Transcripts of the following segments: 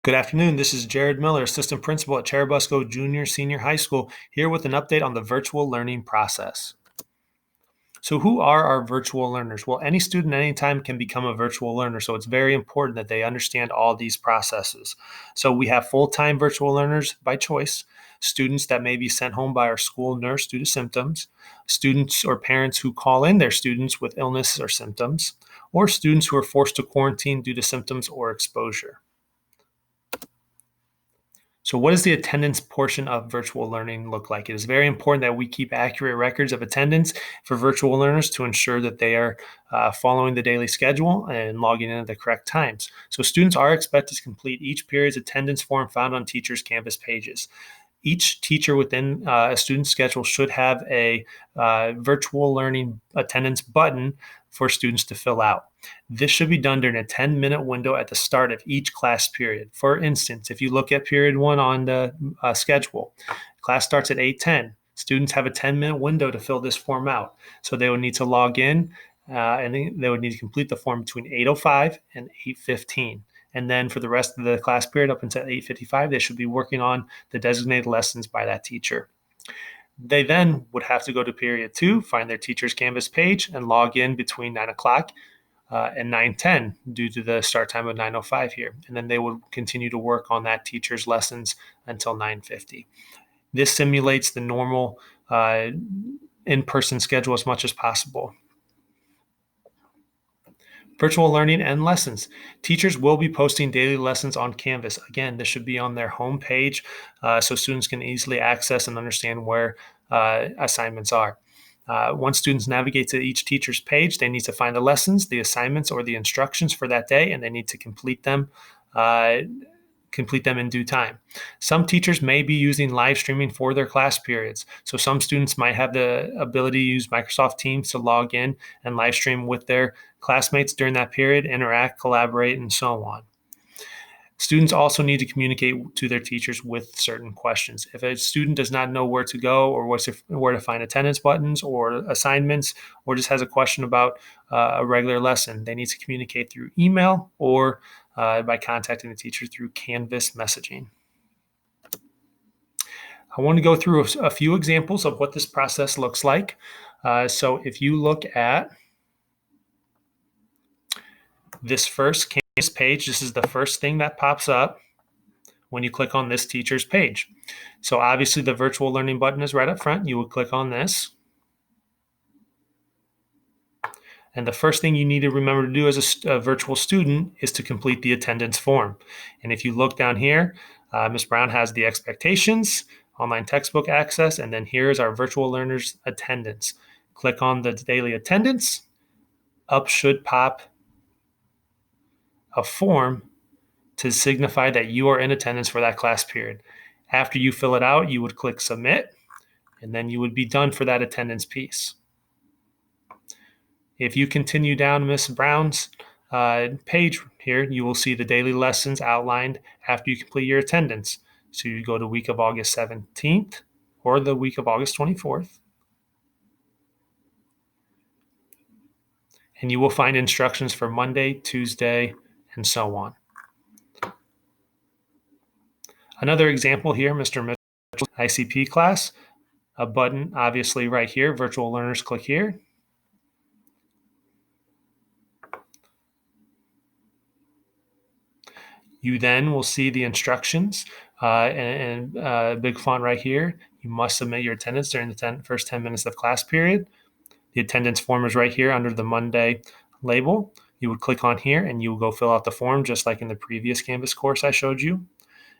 Good afternoon. This is Jared Miller, Assistant Principal at Cherubusco Junior Senior High School, here with an update on the virtual learning process. So, who are our virtual learners? Well, any student anytime can become a virtual learner, so it's very important that they understand all these processes. So, we have full time virtual learners by choice, students that may be sent home by our school nurse due to symptoms, students or parents who call in their students with illness or symptoms, or students who are forced to quarantine due to symptoms or exposure. So, what does the attendance portion of virtual learning look like? It is very important that we keep accurate records of attendance for virtual learners to ensure that they are following the daily schedule and logging in at the correct times. So, students are expected to complete each period's attendance form found on teachers' Canvas pages. Each teacher within a student's schedule should have a virtual learning attendance button for students to fill out. This should be done during a 10-minute window at the start of each class period. For instance, if you look at period 1 on the schedule, class starts at 8:10. Students have a 10-minute window to fill this form out. So they would need to log in and they would need to complete the form between 8:05 and 8:15. And then for the rest of the class period up until 8:55, they should be working on the designated lessons by that teacher. They then would have to go to period 2, find their teacher's Canvas page, and log in between 9 o'clock and 9:10 due to the start time of 9:05 here. And then they would continue to work on that teacher's lessons until 9:50. This simulates the normal in-person schedule as much as possible. Virtual learning and lessons. Teachers will be posting daily lessons on Canvas. Again, this should be on their home page so students can easily access and understand where assignments are. Once students navigate to each teacher's page, they need to find the lessons, the assignments, or the instructions for that day, and they need to complete them in due time. Some teachers may be using live streaming for their class periods. So some students might have the ability to use Microsoft Teams to log in and live stream with their classmates during that period, interact, collaborate, and so on. Students also need to communicate to their teachers with certain questions. If a student does not know where to go or where to find attendance buttons or assignments, or just has a question about a regular lesson, they need to communicate through email or by contacting the teacher through Canvas messaging. I want to go through a few examples of what this process looks like. So if you look at this first Canvas page, this is the first thing that pops up when you click on this teacher's page. So obviously the virtual learning button is right up front. You would click on this. And the first thing you need to remember to do as a virtual student is to complete the attendance form. And if you look down here, Ms. Brown has the expectations, online textbook access, and then here's our virtual learners attendance. Click on the daily attendance. Up should pop a form to signify that you are in attendance for that class period. After you fill it out, you would click submit, and then you would be done for that attendance piece. If you continue down Ms. Brown's page here, you will see the daily lessons outlined after you complete your attendance. So you go to week of August 17th or the week of August 24th. And you will find instructions for Monday, Tuesday, and so on. Another example here, Mr. Mitchell's ICP class, a button obviously right here, virtual learners, click here. You then will see the instructions and big font right here. You must submit your attendance during the first 10 minutes of class period. The attendance form is right here under the Monday label. You would click on here and you will go fill out the form just like in the previous Canvas course I showed you.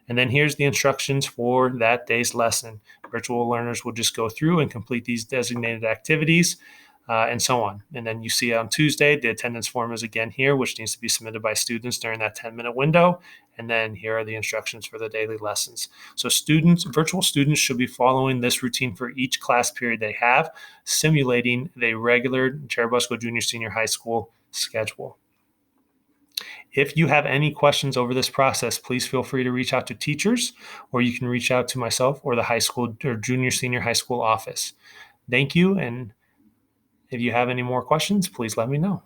And then here's the instructions for that day's lesson. Virtual learners will just go through and complete these designated activities and so on. And then you see on Tuesday, the attendance form is again here, which needs to be submitted by students during that 10-minute window. And then here are the instructions for the daily lessons. So virtual students should be following this routine for each class period they have, simulating the regular Cherubusco Junior Senior High School schedule. If you have any questions over this process, please feel free to reach out to teachers, or you can reach out to myself or the high school or junior senior high school office. Thank you. And if you have any more questions, please let me know.